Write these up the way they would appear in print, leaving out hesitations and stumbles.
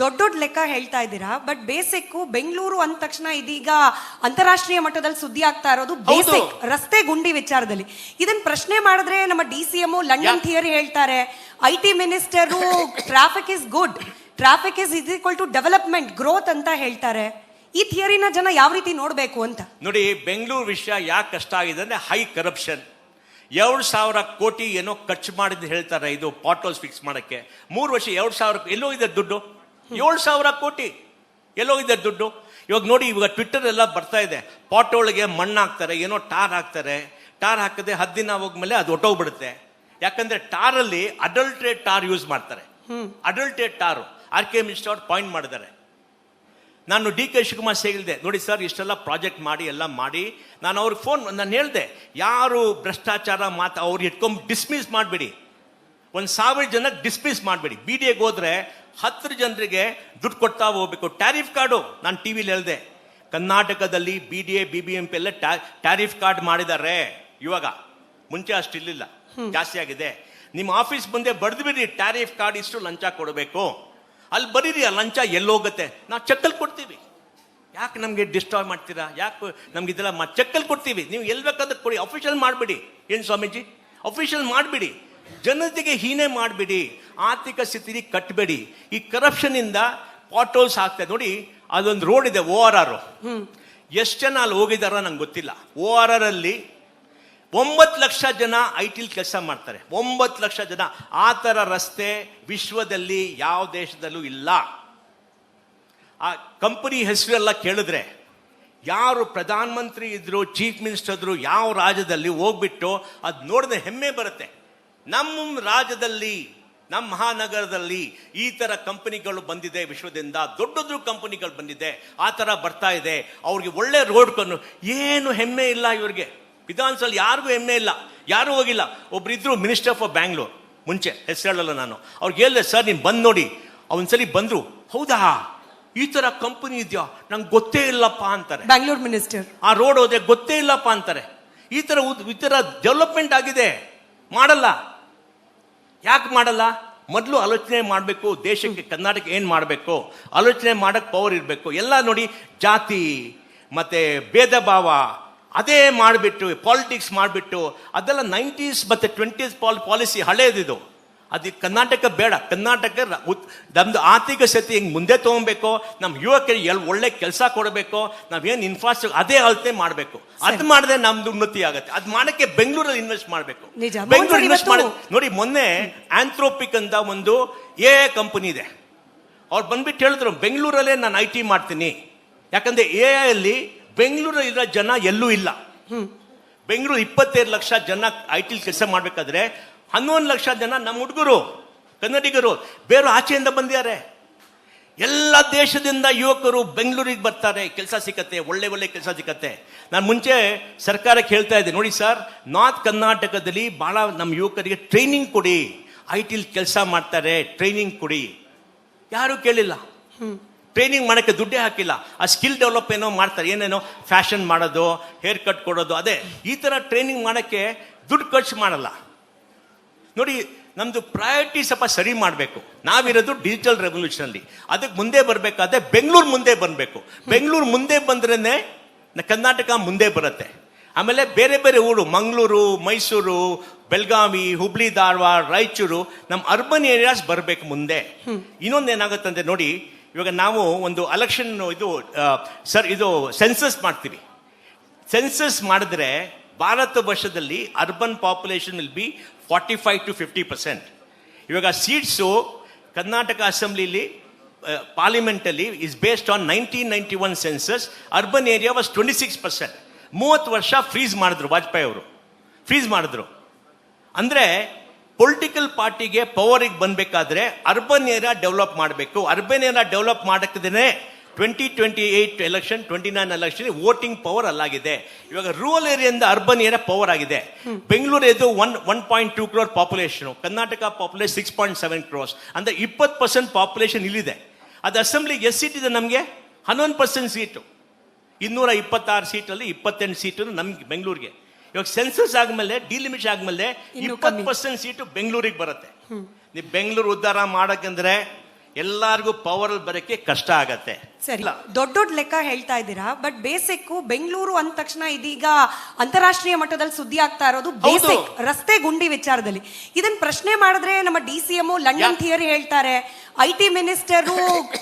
ದೊಡ್ಡ ದೊಡ್ಡ ಲೆಕ್ಕ ಹೇಳ್ತಾ ಇದ್ದೀರಾ, ಬಟ್ ಬೇಸಿಕ್ ಬೆಂಗಳೂರು ಅಂದ ತಕ್ಷಣ ಇದೀಗ ಅಂತಾರಾಷ್ಟ್ರೀಯ ಮಟ್ಟದಲ್ಲಿ ಸುದ್ದಿ ಆಗ್ತಾ ಇರೋದು ಬೇಸಿಕ್ ರಸ್ತೆ ಗುಂಡಿ ವಿಚಾರದಲ್ಲಿ. ಇದನ್ನ ಪ್ರಶ್ನೆ ಮಾಡಿದ್ರೆ ನಮ್ಮ DCM ಲಂಡನ್ ಥಿಯರಿ ಹೇಳ್ತಾರೆ, IT minister traffic is good, traffic is equal to development growth ಅಂತ ಹೇಳ್ತಾರೆ. ಈ ಥಿಯರಿನ ಜನ ಯಾವ ರೀತಿ ನೋಡ್ಬೇಕು ಅಂತ ನೋಡಿ. ಬೆಂಗಳೂರು ವಿಷಯ ಯಾಕೆ ಕಷ್ಟ ಆಗಿದೆ ಅಂದ್ರೆ ಹೈ ಕರಪ್ಷನ್. 2,000 ಕೋಟಿ ಏನೋ ಖರ್ಚು ಮಾಡಿದ್ದು ಹೇಳ್ತಾರೆ, ಇದು ಪಾಟ್ ಹೋಲ್ಸ್ ಫಿಕ್ಸ್ ಮಾಡಕ್ಕೆ. 3 ವರ್ಷ 2,000 ಎಲ್ಲೋ ಇದೆ ದುಡ್ಡು. 7,000 ಕೋಟಿ ಎಲ್ಲೋ ಇದೆ ದುಡ್ಡು. ಇವಾಗ ನೋಡಿ, ಇವಾಗ ಟ್ವಿಟ್ಟರ್ ಎಲ್ಲ ಬರ್ತಾ ಇದೆ, ಪಾಟ್ ಒಳಗೆ ಮಣ್ಣು ಹಾಕ್ತಾರೆ, ಏನೋ ಟಾರ್ ಹಾಕ್ತಾರೆ. ಟಾರ್ ಹಾಕದೆ 10 ದಿನ ಹೋಗ್ಮೇಲೆ ಅದು ಹೊಟ್ಟೋಗ್ಬಿಡುತ್ತೆ. ಯಾಕಂದ್ರೆ ಟಾರಲ್ಲಿ ಅಡಲ್ಟ್ರೇಟ್ ಟಾರ್ ಯೂಸ್ ಮಾಡ್ತಾರೆ. ಅಡಲ್ಟ್ರೇಟ್ ಟಾರು RK ಮಿನಿಸ್ಟರ್ ಅವ್ರು ಪಾಯಿಂಟ್ ಮಾಡಿದ್ದಾರೆ. ನಾನು DK ಶಿವಕುಮಾರ್ ಹೇಳಿದೆ, ನೋಡಿ ಸರ್ ಇಷ್ಟೆಲ್ಲ ಪ್ರಾಜೆಕ್ಟ್ ಮಾಡಿ ಎಲ್ಲ ಮಾಡಿ, ನಾನು ಅವ್ರಿಗೆ ನಾನು ಹೇಳಿದೆ, ಯಾರು ಭ್ರಷ್ಟಾಚಾರ ಅವ್ರು ಇಟ್ಕೊಂಡು ಡಿಸ್ಮಿಸ್ ಮಾಡಬೇಡಿ, 1,000 ಜನಕ್ಕೆ ಡಿಸ್ಮಿಸ್ ಮಾಡಬೇಡಿ. BDAಗೆ ಹೋದ್ರೆ 10 ಜನರಿಗೆ ದುಡ್ಡು ಕೊಡ್ತಾ ಹೋಗ್ಬೇಕು. ಟ್ಯಾರಿಫ್ ಕಾರ್ಡು ನಾನು ಟಿವಿಲಿ ಹೇಳಿದೆ, ಕರ್ನಾಟಕದಲ್ಲಿ BDA BBMP ಎಲ್ಲ ಟ್ಯಾರಿಫ್ ಕಾರ್ಡ್ ಮಾಡಿದ್ದಾರೆ. ಇವಾಗ ಮುಂಚೆ ಅಷ್ಟಿರ್ಲಿಲ್ಲ, ಜಾಸ್ತಿ ಆಗಿದೆ. ನಿಮ್ಮ ಆಫೀಸ್ ಮುಂದೆ ಬರೆದು ಬಿಡಿ, ಟ್ಯಾರಿಫ್ ಕಾರ್ಡ್ ಇಷ್ಟು ಲಂಚ ಕೊಡಬೇಕು. ಅಲ್ಲಿ ಬರೀರಿ, ಆ ಲಂಚ ಎಲ್ಲೋಗುತ್ತೆ, ನಾವು ಚೆಕ್ಕಲ್ಲಿ ಕೊಡ್ತೀವಿ. ಯಾಕೆ ನಮಗೆ ಡಿಸ್ಟ್ರಾಯ್ ಮಾಡ್ತೀರಾ? ಯಾಕೆ ನಮ್ಗೆ ಇದೆಲ್ಲ ಚೆಕ್ಕಲ್ಲಿ ಕೊಡ್ತೀವಿ, ನೀವು ಎಲ್ಲಿ ಬೇಕಾದ್ರೆ ಕೊಡಿ. ಅಫಿಷಿಯಲ್ ಮಾಡಿಬಿಡಿ. ಏನು ಸ್ವಾಮೀಜಿ, ಅಫಿಷಿಯಲ್ ಮಾಡಿಬಿಡಿ. ಜನತೆಗೆ ಹೀನೆ ಮಾಡಿಬಿಡಿ, ಆರ್ಥಿಕ ಸ್ಥಿತಿ ಕಟ್ಟಬೇಡಿ. ಈ ಕರಪ್ಷನ್ ಇಂದ ಪಾಟ್ ಹೋಲ್ಸ್ ಆಗ್ತದೆ. ನೋಡಿ, ಅದೊಂದು ರೋಡ್ ಇದೆ ORR, ಎಷ್ಟು ಜನ ಅಲ್ಲಿ ಹೋಗಿದಾರ ನಂಗೆ ಗೊತ್ತಿಲ್ಲ. ORR ಅಲ್ಲಿ 9 ಲಕ್ಷ ಜನ IT ಕೆಲಸ ಮಾಡ್ತಾರೆ. 9 ಲಕ್ಷ ಜನ. ಆ ಥರ ರಸ್ತೆ ವಿಶ್ವದಲ್ಲಿ ಯಾವ ದೇಶದಲ್ಲೂ ಇಲ್ಲ. ಆ ಕಂಪನಿ ಹೆಸರೆಲ್ಲ ಕೇಳಿದ್ರೆ, ಯಾರು ಪ್ರಧಾನ ಮಂತ್ರಿ ಇದ್ರು, ಚೀಫ್ ಮಿನಿಸ್ಟರ್ ಇದ್ರು, ಯಾವ ರಾಜ್ಯದಲ್ಲಿ ಹೋಗ್ಬಿಟ್ಟು ಅದು ನೋಡಿದ್ರೆ ಹೆಮ್ಮೆ ಬರುತ್ತೆ. ನಮ್ಮ ರಾಜ್ಯದಲ್ಲಿ, ನಮ್ಮ ಮಹಾನಗರದಲ್ಲಿ ಈ ತರ ಕಂಪನಿಗಳು ಬಂದಿದೆ, ವಿಶ್ವದಿಂದ ದೊಡ್ಡ ಕಂಪನಿಗಳು ಬಂದಿದೆ, ಆ ತರ ಬರ್ತಾ ಇದೆ. ಅವ್ರಿಗೆ ಒಳ್ಳೆ ರೋಡ್ ಏನು ಹೆಮ್ಮೆ ಇಲ್ಲ ಇವ್ರಿಗೆ. ವಿಧಾನಸಭೆಯಲ್ಲಿ ಯಾರಿಗೂ ಹೆಮ್ಮೆ ಇಲ್ಲ, ಯಾರು ಹೋಗಿಲ್ಲ. ಒಬ್ರಿದ್ರು ಮಿನಿಸ್ಟರ್ ಫಾರ್ ಬ್ಯಾಂಗ್ಳೂರ್, ಮುಂಚೆ ಹೆಸರು ಹೇಳಲ್ಲ ನಾನು, ಅವ್ರಿಗೆ ಹೇಳಿದೆ, ಸರ್ ನೀವು ಬಂದು ನೋಡಿ. ಅವನ್ಸಲಿ ಬಂದ್ರು, ಹೌದಾ ಈ ತರ ಕಂಪನಿ ಇದೆಯಾ, ನಂಗೆ ಗೊತ್ತೇ ಇಲ್ಲಪ್ಪ ಅಂತಾರೆ. ಬ್ಯಾಂಗ್ಳೂರ್ ಮಿನಿಸ್ಟರ್ ಆ ರೋಡ್ ಹೋದ್ರೆ ಗೊತ್ತೇ ಇಲ್ಲಪ್ಪ ಅಂತಾರೆ. ಈ ತರ ಡೆವಲಪ್ಮೆಂಟ್ ಆಗಿದೆ, ಮಾಡಲ್ಲ. ಯಾಕೆ ಮಾಡಲ್ಲ? ಮೊದಲು ಆಲೋಚನೆ ಮಾಡಬೇಕು. ದೇಶಕ್ಕೆ, ಕರ್ನಾಟಕ ಏನ್ ಮಾಡಬೇಕು ಆಲೋಚನೆ ಮಾಡಕ್ ಪವರ್ ಇರಬೇಕು. ಎಲ್ಲ ನೋಡಿ, ಜಾತಿ ಮತ್ತೆ ಭೇದ ಭಾವ ಅದೇ ಮಾಡಿಬಿಟ್ಟು, ಪಾಲಿಟಿಕ್ಸ್ ಮಾಡಿಬಿಟ್ಟು, ಅದೆಲ್ಲ 90s ಮತ್ತೆ 20s ಪಾಲಿಸಿ ಹಳೇದಿದು. ಅದು ಕರ್ನಾಟಕ ಬೇಡ. ಕರ್ನಾಟಕ ನಮ್ದು ಆರ್ಥಿಕ ಸ್ಥಿತಿ ಹೆಂಗ್ ಮುಂದೆ ತಗೊಬೇಕು, ನಮ್ಮ ಯುವಕರಿಗೆ ಒಳ್ಳೆ ಕೆಲಸ ಕೊಡಬೇಕು, ನಾವೇನು ಇನ್ಫ್ರಾಸ್ಟ್ರಕ್ಚರ್ ಅದೇ ಅಳತೆ ಮಾಡಬೇಕು. ಅದು ಮಾಡಿದ್ರೆ ನಮ್ದು ಉನ್ನತಿ ಆಗುತ್ತೆ. ಅದು ಮಾಡಕ್ಕೆ ಬೆಂಗಳೂರಲ್ಲಿ ಇನ್ವೆಸ್ಟ್ ಮಾಡಬೇಕು. ಬೆಂಗಳೂರು ಇನ್ವೆಸ್ಟ್ ಮಾಡಿ ನೋಡಿ. ಮೊನ್ನೆ ಆಂಥ್ರೋಪಿಕ್ ಅಂತ ಒಂದು AI ಕಂಪನಿ ಇದೆ. ಅವ್ರು ಬಂದ್ಬಿಟ್ಟು ಹೇಳಿದ್ರು, ಬೆಂಗಳೂರಲ್ಲೇ ನಾನು IT ಮಾಡ್ತೀನಿ. ಯಾಕಂದ್ರೆ AI ಅಲ್ಲಿ ಬೆಂಗಳೂರಲ್ಲಿ ಇರೋ ಜನ ಎಲ್ಲೂ ಇಲ್ಲ. ಬೆಂಗಳೂರು 25 ಲಕ್ಷ ಜನ IT ಕೆಲಸ ಮಾಡ್ಬೇಕಾದ್ರೆ 11 ಲಕ್ಷ ಜನ ನಮ್ಮ ಹುಡುಗರು, ಕನ್ನಡಿಗರು, ಬೇರೆ ಆಚೆಯಿಂದ ಬಂದಿದ್ದಾರೆ. ಎಲ್ಲ ದೇಶದಿಂದ ಯುವಕರು ಬೆಂಗಳೂರಿಗೆ ಬರ್ತಾರೆ, ಕೆಲಸ ಸಿಕ್ಕತ್ತೆ, ಒಳ್ಳೆ ಕೆಲಸ ಸಿಕ್ಕತ್ತೆ. ನಾನು ಮುಂಚೆ ಸರ್ಕಾರಕ್ಕೆ ಹೇಳ್ತಾ ಇದ್ದೆ, ನೋಡಿ ಸರ್, ನಾರ್ತ್ ಕರ್ನಾಟಕದಲ್ಲಿ ಬಹಳ ನಮ್ಮ ಯುವಕರಿಗೆ ಟ್ರೈನಿಂಗ್ ಕೊಡಿ, IT ಕೆಲಸ ಮಾಡ್ತಾರೆ, ಟ್ರೈನಿಂಗ್ ಕೊಡಿ. ಯಾರು ಕೇಳಿಲ್ಲ. ಟ್ರೈನಿಂಗ್ ಮಾಡೋಕ್ಕೆ ದುಡ್ಡೇ ಹಾಕಿಲ್ಲ. ಆ ಸ್ಕಿಲ್ ಡೆವಲಪ್ ಏನೋ ಮಾಡ್ತಾರೆ, ಏನೇನೋ ಫ್ಯಾಷನ್ ಮಾಡೋದು, ಹೇರ್ ಕಟ್ ಕೊಡೋದು, ಅದೇ ಈ ಥರ ಟ್ರೈನಿಂಗ್ ಮಾಡೋಕ್ಕೆ ದುಡ್ಡು ಖರ್ಚು ಮಾಡಲ್ಲ. ನೋಡಿ, ನಮ್ದು ಪ್ರಯಾರಿಟಿ ಸ್ವಲ್ಪ ಸರಿ ಮಾಡಬೇಕು. ನಾವಿರೋದು ಡಿಜಿಟಲ್ ರೆವಲ್ಯೂಷನಲ್ಲಿ, ಅದಕ್ಕೆ ಮುಂದೆ ಬರಬೇಕಾದ್ರೆ ಬೆಂಗಳೂರು ಮುಂದೆ ಬರಬೇಕು. ಬೆಂಗಳೂರು ಮುಂದೆ ಬಂದ್ರೇ ಕರ್ನಾಟಕ ಮುಂದೆ ಬರುತ್ತೆ. ಆಮೇಲೆ ಬೇರೆ ಊರು, ಮಂಗಳೂರು, ಮೈಸೂರು, ಬೆಳಗಾವಿ, ಹುಬ್ಳಿ, ಧಾರವಾಡ, ರಾಯಚೂರು, ನಮ್ಮ ಅರ್ಬನ್ ಏರಿಯಾಸ್ ಬರಬೇಕು ಮುಂದೆ. ಇನ್ನೊಂದೇನಾಗುತ್ತಂದ್ರೆ ನೋಡಿ, ಇವಾಗ ನಾವು ಒಂದು ಎಲೆಕ್ಷನ್ ಇದು ಸೆನ್ಸಸ್ ಮಾಡ್ತೀವಿ. ಸೆನ್ಸಸ್ ಮಾಡಿದ್ರೆ ಭಾರತ ವರ್ಷದಲ್ಲಿ urban population will be 45 to 50%. ಇವಾಗ ಸೀಟ್ಸು ಕರ್ನಾಟಕ ಅಸೆಂಬ್ಲಿಲಿ, ಪಾರ್ಲಿಮೆಂಟಲ್ಲಿ is based on 1991 census. Urban area was 26%. 30 ವರ್ಷ ಫ್ರೀಸ್ ಮಾಡಿದ್ರು ವಾಜಪೇಯಿ ಅವರು, ಫ್ರೀಸ್ ಮಾಡಿದ್ರು. ಅಂದ್ರೆ ಪೊಲಿಟಿಕಲ್ ಪಾರ್ಟಿಗೆ ಪವರಿಗೆ ಬಂದಬೇಕಾದ್ರೆ ಅರ್ಬನ್ ಏರಿಯಾ ಡೆವಲಪ್ ಮಾಡಬೇಕು. ಅರ್ಬನ್ ಏರಿಯಾ ಡೆವಲಪ್ ಮಾಡಕ್ಕಿದ್ರೆ 2028 ಎಲೆಕ್ಷನ್, 29 ಎಲೆಕ್ಷನ್ ವೋಟಿಂಗ್ ಪವರ್ ಅಲ್ಲಾಗಿದೆ. ಇವಾಗ ರೂರಲ್ ಏರಿಯಾದಿಂದ ಅರ್ಬನ್ ಏರಿಯಾ ಪವರ್ ಆಗಿದೆ. ಬೆಂಗಳೂರು ಇದು 1.2 crore population, Karnataka population 6.7 crores. ಅಂದ್ರೆ 20% ಪಾಪ್ಯುಲೇಷನ್ ಇಲ್ಲಿದೆ. ಅದು ಅಸೆಂಬ್ಲಿಗೆ ಎಷ್ಟು ಸೀಟ್ ಇದೆ? ನಮಗೆ 11% ಸೀಟು. 226 ಸೀಟಲ್ಲಿ 28 ಸೀಟು ನಮ್ಗೆ ಬೆಂಗಳೂರಿಗೆ. ಇವಾಗ ಸೆನ್ಸಸ್ ಆದ್ಮೇಲೆ, ಡಿಲಿಮಿಟ್ ಆದ್ಮೇಲೆ 20% ಸೀಟು ಬೆಂಗಳೂರಿಗೆ ಬರುತ್ತೆ. ನೀವು ಬೆಂಗಳೂರು ಉದ್ಧಾರ ಮಾಡಕ್ಕಂದ್ರೆ ಎಲ್ಲಾರ್ಗೂ ಪವರ್ ಬರಕ್ಕೆ ಕಷ್ಟ ಆಗತ್ತೆ. ಸರಿ, ದೊಡ್ಡ ದೊಡ್ಡ ಲೆಕ್ಕ ಹೇಳ್ತಾ ಇದ್ದೀರಾ, ಬಟ್ ಬೇಸಿಕ್ ಬೆಂಗಳೂರು ಅಂದ ತಕ್ಷಣ ಇದೀಗ ಅಂತಾರಾಷ್ಟ್ರೀಯ ಮಟ್ಟದಲ್ಲಿ ಸುದ್ದಿ ಆಗ್ತಾ ಇರೋದು ಬೇಸಿಕ್ ರಸ್ತೆ ಗುಂಡಿ ವಿಚಾರದಲ್ಲಿ. ಇದನ್ನ ಪ್ರಶ್ನೆ ಮಾಡಿದ್ರೆ ನಮ್ಮ DCM ಲಂಡನ್ ಥಿಯರಿ ಹೇಳ್ತಾರೆ, IT minister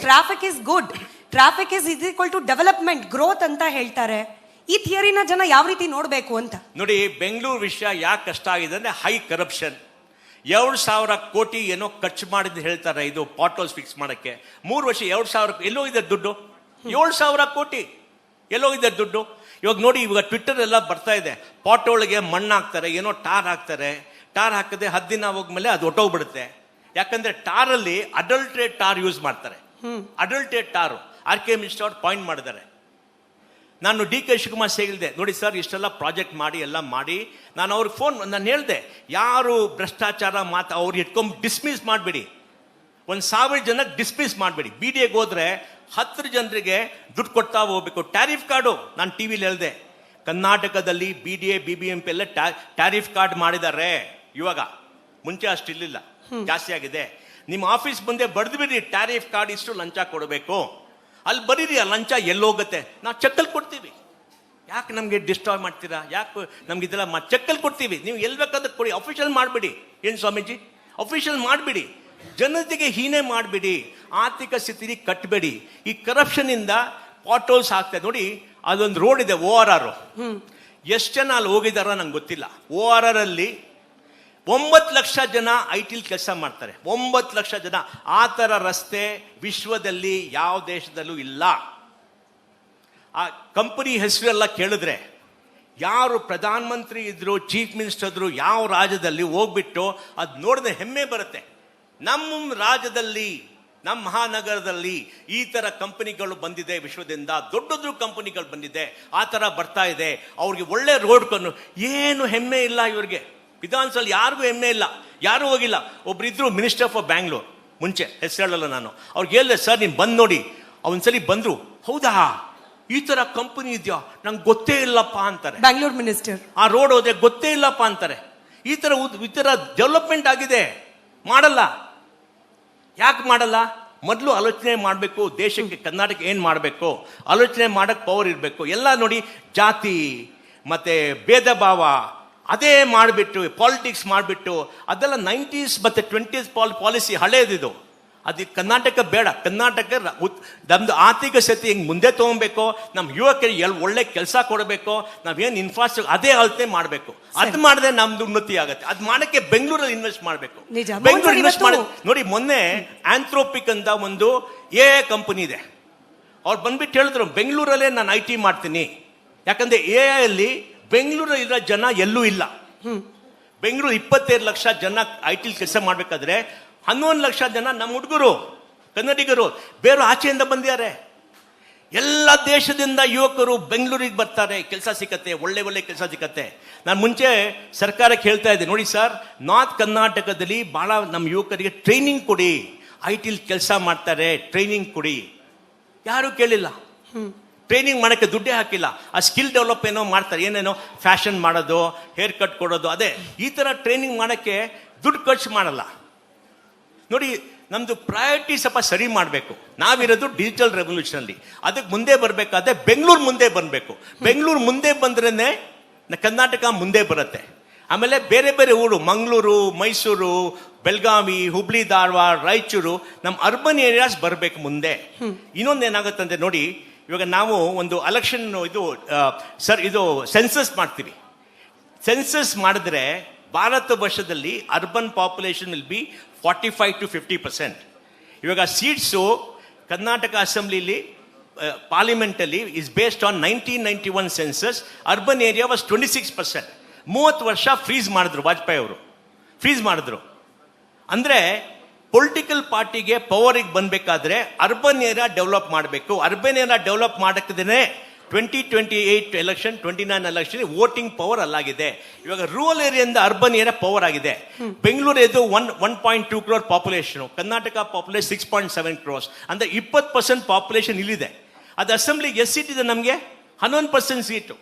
traffic is good, traffic is equal to development growth ಅಂತ ಹೇಳ್ತಾರೆ. ಈ ಥಿಯರಿನ ಜನ ಯಾವ ರೀತಿ ನೋಡ್ಬೇಕು ಅಂತ ನೋಡಿ. ಬೆಂಗಳೂರು ವಿಷಯ ಯಾಕೆ ಕಷ್ಟ ಆಗಿದೆ ಅಂದ್ರೆ ಹೈ ಕರಪ್ಷನ್. 2,000 ಕೋಟಿ ಏನೋ ಖರ್ಚು ಮಾಡಿದ್ ಹೇಳ್ತಾರೆ ಇದು ಪಾಟ್ ಹೋಲ್ಸ್ ಫಿಕ್ಸ್ ಮಾಡಕ್ಕೆ. 3 ವರ್ಷ 2,000 ಎಲ್ಲೋ ಇದೆ ದುಡ್ಡು. 7,000 ಕೋಟಿ ಎಲ್ಲೋ ಇದೆ ದುಡ್ಡು. ಇವಾಗ ನೋಡಿ, ಇವಾಗ ಟ್ವಿಟ್ಟರ್ ಎಲ್ಲ ಬರ್ತಾ ಇದೆ, ಪಾಟ್ ಹೋಲ್ಗೆ ಮಣ್ಣು ಹಾಕ್ತಾರೆ, ಏನೋ ಟಾರ್ ಹಾಕ್ತಾರೆ. ಟಾರ್ ಹಾಕದೆ 10 ದಿನ ಹೋಗ್ಮೇಲೆ ಅದು ಹೊಟ್ಟೋಗ್ಬಿಡುತ್ತೆ. ಯಾಕಂದ್ರೆ ಟಾರಲ್ಲಿ ಅಡಲ್ಟ್ರೇಟ್ ಟಾರ್ ಯೂಸ್ ಮಾಡ್ತಾರೆ. ಅಡಲ್ಟ್ರೇಟ್ ಟಾರು RK ಮಿನಿಸ್ಟರ್ ಅವ್ರು ಪಾಯಿಂಟ್ ಮಾಡಿದ್ದಾರೆ. ನಾನು DK ಶಿವಕುಮಾರ್ ಹೇಳಿದೆ, ನೋಡಿ ಸರ್ ಇಷ್ಟೆಲ್ಲ ಪ್ರಾಜೆಕ್ಟ್ ಮಾಡಿ ಎಲ್ಲ ಮಾಡಿ, ನಾನು ಅವ್ರಿಗೆ ನಾನು ಹೇಳಿದೆ, ಯಾರು ಭ್ರಷ್ಟಾಚಾರ ಅವ್ರು ಇಟ್ಕೊಂಡು ಡಿಸ್ಮಿಸ್ ಮಾಡಬೇಡಿ, 1,000 ಜನಕ್ಕೆ ಡಿಸ್ಮಿಸ್ ಮಾಡಬೇಡಿ. BDAಗೆ ಹೋದ್ರೆ 10 ಜನರಿಗೆ ದುಡ್ಡು ಕೊಡ್ತಾ ಹೋಗ್ಬೇಕು. ಟ್ಯಾರಿಫ್ ಕಾರ್ಡು ನಾನು ಟಿವಿಲಿ ಹೇಳಿದೆ, ಕರ್ನಾಟಕದಲ್ಲಿ BDA BBMP ಎಲ್ಲ ಟ್ಯಾರಿಫ್ ಕಾರ್ಡ್ ಮಾಡಿದ್ದಾರೆ. ಇವಾಗ ಮುಂಚೆ ಅಷ್ಟಿರ್ಲಿಲ್ಲ, ಜಾಸ್ತಿ ಆಗಿದೆ. ನಿಮ್ಮ ಆಫೀಸ್ ಮುಂದೆ ಬರೆದು ಬಿಡಿ, ಟ್ಯಾರಿಫ್ ಕಾರ್ಡ್ ಇಷ್ಟು ಲಂಚ ಕೊಡಬೇಕು. ಅಲ್ಲಿ ಬರೀರಿ, ಆ ಲಂಚ ಎಲ್ಲೋಗುತ್ತೆ, ನಾವು ಚೆಕ್ಕಲ್ಲಿ ಕೊಡ್ತೀವಿ. ಯಾಕೆ ನಮಗೆ ಡಿಸ್ಟರ್ಬ್ ಮಾಡ್ತೀರಾ? ಯಾಕೆ ನಮ್ಗೆ ಇದೆಲ್ಲ ಚೆಕ್ಕಲ್ಲಿ ಕೊಡ್ತೀವಿ, ನೀವು ಎಲ್ಲಿ ಬೇಕಾದ್ರೆ ಕೊಡಿ. ಅಫಿಷಿಯಲ್ ಮಾಡಬೇಡಿ. ಏನು ಸ್ವಾಮೀಜಿ, ಅಫಿಷಿಯಲ್ ಮಾಡಬೇಡಿ, ಜನತೆಗೆ ಹೀನೆ ಮಾಡಬೇಡಿ, ಆರ್ಥಿಕ ಸ್ಥಿತಿ ಕಟ್ಟಬೇಡಿ. ಈ ಕರಪ್ಷನ್ ಇಂದ ಪಾಟ್ ಹೋಲ್ಸ್ ಆಗ್ತದೆ. ನೋಡಿ, ಅದೊಂದು ರೋಡ್ ಇದೆ ORR, ಎಷ್ಟು ಜನ ಅಲ್ಲಿ ಹೋಗಿದಾರ ನಂಗೆ ಗೊತ್ತಿಲ್ಲ. ORR ಅಲ್ಲಿ 9 ಲಕ್ಷ ಜನ IT ಕೆಲಸ ಮಾಡ್ತಾರೆ. 9 ಲಕ್ಷ ಜನ. ಆ ಥರ ರಸ್ತೆ ವಿಶ್ವದಲ್ಲಿ ಯಾವ ದೇಶದಲ್ಲೂ ಇಲ್ಲ. ಆ ಕಂಪನಿ ಹೆಸರೆಲ್ಲ ಕೇಳಿದ್ರೆ, ಯಾರು ಪ್ರಧಾನ ಮಂತ್ರಿ ಇದ್ರು, ಚೀಫ್ ಮಿನಿಸ್ಟರ್ ಇದ್ರು, ಯಾವ ರಾಜ್ಯದಲ್ಲಿ ಹೋಗ್ಬಿಟ್ಟು ಅದು ನೋಡಿದ್ರೆ ಹೆಮ್ಮೆ ಬರುತ್ತೆ. ನಮ್ಮ ರಾಜ್ಯದಲ್ಲಿ, ನಮ್ಮ ಮಹಾನಗರದಲ್ಲಿ ಈ ತರ ಕಂಪನಿಗಳು ಬಂದಿದೆ, ವಿಶ್ವದಿಂದ ದೊಡ್ಡ ದೊಡ್ಡ ಕಂಪನಿಗಳು ಬಂದಿದೆ, ಆ ತರ ಬರ್ತಾ ಇದೆ. ಅವ್ರಿಗೆ ಒಳ್ಳೆ ರೋಡ್ ಕೊಂಡು ಏನು ಹೆಮ್ಮೆ ಇಲ್ಲ ಇವ್ರಿಗೆ. ವಿಧಾನಸಭೆಯಲ್ಲಿ ಯಾರಿಗೂ ಹೆಮ್ಮೆ ಇಲ್ಲ, ಯಾರು ಹೋಗಿಲ್ಲ. ಒಬ್ರಿದ್ರು ಮಿನಿಸ್ಟರ್ ಫಾರ್ ಬ್ಯಾಂಗ್ಳೂರ್, ಮುಂಚೆ ಹೆಸರು ಹೇಳಲ್ಲ ನಾನು, ಅವ್ರಿಗೆ ಹೇಳಿದೆ, ಸರ್ ನೀನು ಬಂದು ನೋಡಿ. ಅವನ್ಸಲಿ ಬಂದ್ರು, ಹೌದಾ ಈ ತರ ಕಂಪನಿ ಇದೆಯಾ, ನಂಗೆ ಗೊತ್ತೇ ಇಲ್ಲಪ್ಪ ಅಂತಾರೆ. ಬ್ಯಾಂಗ್ಳೂರ್ ಮಿನಿಸ್ಟರ್ ಆ ರೋಡ್ ಹೋದ್ರೆ ಗೊತ್ತೇ ಇಲ್ಲಪ್ಪ ಅಂತಾರೆ. ಈ ತರ ಡೆವಲಪ್ಮೆಂಟ್ ಆಗಿದೆ, ಮಾಡಲ್ಲ. ಯಾಕೆ ಮಾಡಲ್ಲ? ಮೊದಲು ಆಲೋಚನೆ ಮಾಡಬೇಕು, ದೇಶಕ್ಕೆ ಕರ್ನಾಟಕ ಏನ್ ಮಾಡಬೇಕು ಆಲೋಚನೆ ಮಾಡಕ್ ಪವರ್ ಇರಬೇಕು. ಎಲ್ಲ ನೋಡಿ, ಜಾತಿ ಮತ್ತೆ ಭೇದ ಭಾವ ಅದೇ ಮಾಡಿಬಿಟ್ಟು, ಪಾಲಿಟಿಕ್ಸ್ ಮಾಡಿಬಿಟ್ಟು, ಅದೆಲ್ಲ 90s ಮತ್ತೆ 20s ಪಾಲಿಸಿ ಹಳೇದಿದು. ಅದು ಕರ್ನಾಟಕ ಬೇಡ. ಕರ್ನಾಟಕ ನಮ್ದು ಆರ್ಥಿಕ ಸ್ಥಿತಿ ಹಿಂಗೆ ಮುಂದೆ ತಗೊಬೇಕು, ನಮ್ಮ ಯುವಕರಿಗೆ ಒಳ್ಳೆ ಕೆಲಸ ಕೊಡಬೇಕು, ನಾವೇನು ಇನ್ಫ್ರಾಸ್ಟ್ರಕ್ಚರ್ ಅದೇ ಅಳತೆ ಮಾಡಬೇಕು. ಅದು ಮಾಡಿದ್ರೆ ನಮ್ದು ಉನ್ನತಿ ಆಗುತ್ತೆ. ಅದು ಮಾಡಕ್ಕೆ ಬೆಂಗಳೂರಲ್ಲಿ ಇನ್ವೆಸ್ಟ್ ಮಾಡಬೇಕು. ಬೆಂಗಳೂರು ಇನ್ವೆಸ್ಟ್ ಮಾಡಿ ನೋಡಿ. ಮೊನ್ನೆ ಆಂಥ್ರೋಪಿಕ್ ಅಂತ ಒಂದು AI ಕಂಪನಿ ಇದೆ, ಅವ್ರು ಬಂದ್ಬಿಟ್ಟು ಹೇಳಿದ್ರು, ಬೆಂಗಳೂರಲ್ಲೇ ನಾನು IT ಮಾಡ್ತೀನಿ. ಯಾಕಂದ್ರೆ AI ಅಲ್ಲಿ ಬೆಂಗಳೂರಲ್ಲಿ ಇರೋ ಜನ ಎಲ್ಲೂ ಇಲ್ಲ. ಬೆಂಗಳೂರು 25 ಲಕ್ಷ ಜನ IT ಕೆಲಸ ಮಾಡ್ಬೇಕಾದ್ರೆ 11 ಲಕ್ಷ ಜನ ನಮ್ಮ ಹುಡುಗರು ಕನ್ನಡಿಗರು ಬೇರೆ ಆಚೆಯಿಂದ ಬಂದಿದ್ದಾರೆ. ಎಲ್ಲ ದೇಶದಿಂದ ಯುವಕರು ಬೆಂಗಳೂರಿಗೆ ಬರ್ತಾರೆ, ಕೆಲಸ ಸಿಕ್ಕತ್ತೆ, ಒಳ್ಳೆ ಒಳ್ಳೆ ಕೆಲಸ ಸಿಕ್ಕತ್ತೆ. ನಾನು ಮುಂಚೆ ಸರ್ಕಾರಕ್ಕೆ ಹೇಳ್ತಾ ಇದ್ದೆ, ನೋಡಿ ಸರ್, ನಾರ್ತ್ ಕರ್ನಾಟಕದಲ್ಲಿ ಬಹಳ ನಮ್ಮ ಯುವಕರಿಗೆ ಟ್ರೈನಿಂಗ್ ಕೊಡಿ, IT ಕೆಲಸ ಮಾಡ್ತಾರೆ, ಟ್ರೈನಿಂಗ್ ಕೊಡಿ. ಯಾರು ಕೇಳಿಲ್ಲ. ಟ್ರೈನಿಂಗ್ ಮಾಡೋಕ್ಕೆ ದುಡ್ಡೇ ಹಾಕಿಲ್ಲ. ಆ ಸ್ಕಿಲ್ ಡೆವಲಪ್ ಏನೋ ಮಾಡ್ತಾರೆ, ಏನೇನೋ ಫ್ಯಾಷನ್ ಮಾಡೋದು, ಹೇರ್ ಕಟ್ ಕೊಡೋದು, ಅದೇ ಈ ಥರ ಟ್ರೈನಿಂಗ್ ಮಾಡೋಕ್ಕೆ ದುಡ್ಡು ಖರ್ಚು ಮಾಡಲ್ಲ. ನೋಡಿ, ನಮ್ದು ಪ್ರಯಾರಿಟಿ ಸ್ವಲ್ಪ ಸರಿ ಮಾಡಬೇಕು. ನಾವಿರೋದು ಡಿಜಿಟಲ್ ರೆವಲ್ಯೂಷನಲ್ಲಿ, ಅದಕ್ಕೆ ಮುಂದೆ ಬರಬೇಕಾದ್ರೆ ಬೆಂಗಳೂರು ಮುಂದೆ ಬರಬೇಕು. ಬೆಂಗಳೂರು ಮುಂದೆ ಬಂದ್ರೇ ಕರ್ನಾಟಕ ಮುಂದೆ ಬರುತ್ತೆ. ಆಮೇಲೆ ಬೇರೆ ಬೇರೆ ಊರು, ಮಂಗಳೂರು, ಮೈಸೂರು, ಬೆಳಗಾವಿ, ಹುಬ್ಳಿ, ಧಾರವಾಡ, ರಾಯಚೂರು, ನಮ್ಮ ಅರ್ಬನ್ ಏರಿಯಾಸ್ ಬರಬೇಕು ಮುಂದೆ. ಇನ್ನೊಂದು ಏನಾಗುತ್ತಂದ್ರೆ ನೋಡಿ, ಇವಾಗ ನಾವು ಒಂದು ಎಲೆಕ್ಷನ್ ಇದು ಸೆನ್ಸಸ್ ಮಾಡ್ತೀವಿ. ಸೆನ್ಸಸ್ ಮಾಡಿದ್ರೆ ಭಾರತ ವರ್ಷದಲ್ಲಿ urban population will be 45 to 50%. ಇವಾಗ ಸೀಟ್ಸು ಕರ್ನಾಟಕ ಅಸೆಂಬ್ಲಿಲಿ ಪಾರ್ಲಿಮೆಂಟಲ್ಲಿ is based on 1991 census. Urban area was 26%. 30 ವರ್ಷ ಫ್ರೀಸ್ ಮಾಡಿದ್ರು ವಾಜಪೇಯಿ ಅವರು, ಫ್ರೀಸ್ ಮಾಡಿದ್ರು. ಅಂದ್ರೆ ಪೊಲಿಟಿಕಲ್ ಪಾರ್ಟಿಗೆ ಪವರಿಗೆ ಬಂದಬೇಕಾದ್ರೆ ಅರ್ಬನ್ ಏರಿಯಾ ಡೆವಲಪ್ ಮಾಡಬೇಕು. ಅರ್ಬನ್ ಏರಿಯಾ ಡೆವಲಪ್ ಮಾಡಕ್ಕಿದ್ರೆ 2028 ಎಲೆಕ್ಷನ್, 29 ಎಲೆಕ್ಷನ್ ವೋಟಿಂಗ್ ಪವರ್ ಅಲ್ಲಾಗಿದೆ. ಇವಾಗ ರೂರಲ್ ಏರಿಯಿಂದ ಅರ್ಬನ್ ಏರಿಯಾ ಪವರ್ ಆಗಿದೆ. ಬೆಂಗಳೂರು ಇದು 1.2 crore population, Karnataka population 6.7 crores. ಅಂದ್ರೆ 20% ಪಾಪ್ಯುಲೇಷನ್ ಇಲ್ಲಿದೆ. ಅದು ಅಸೆಂಬ್ಲಿಗೆ ಎಷ್ಟು ಸೀಟ್ ಇದೆ? ನಮಗೆ 11% ಸೀಟು.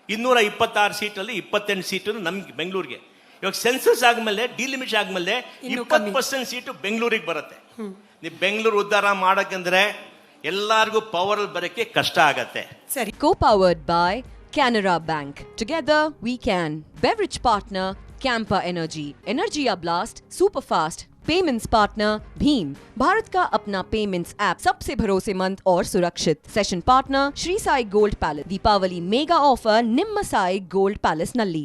226 ಸೀಟಲ್ಲಿ 28 ಸೀಟು ನಮ್ಗೆ ಬೆಂಗಳೂರಿಗೆ. ಇವಾಗ ಸೆನ್ಸಸ್ ಆದ್ಮೇಲೆ, ಡಿಲಿಮಿಟ್ ಆದ್ಮೇಲೆ 20% ಸೀಟು ಬೆಂಗಳೂರಿಗೆ ಬರುತ್ತೆ. ನೀವು ಬೆಂಗಳೂರು ಉದ್ಧಾರ ಮಾಡಕ್ಕಂದ್ರೆ ಎಲ್ಲಾರ್ಗೂ ಪವರ್ ಬರೋಕ್ಕೆ ಕಷ್ಟ ಆಗತ್ತೆ. ಸರಿ. Co-powered by Canara Bank. Together we can. Beverage partner Campa Energy. Energia Blast Superfast. Payments partner Bheem. Bharat का अपना पेमेंट्स ऐप सबसे भरोसेमंद और सुरक्षित. Session partner Shri Sai gold palace. Deepavali mega offer निम्म साई गोल्ड पैलेस नल्ली.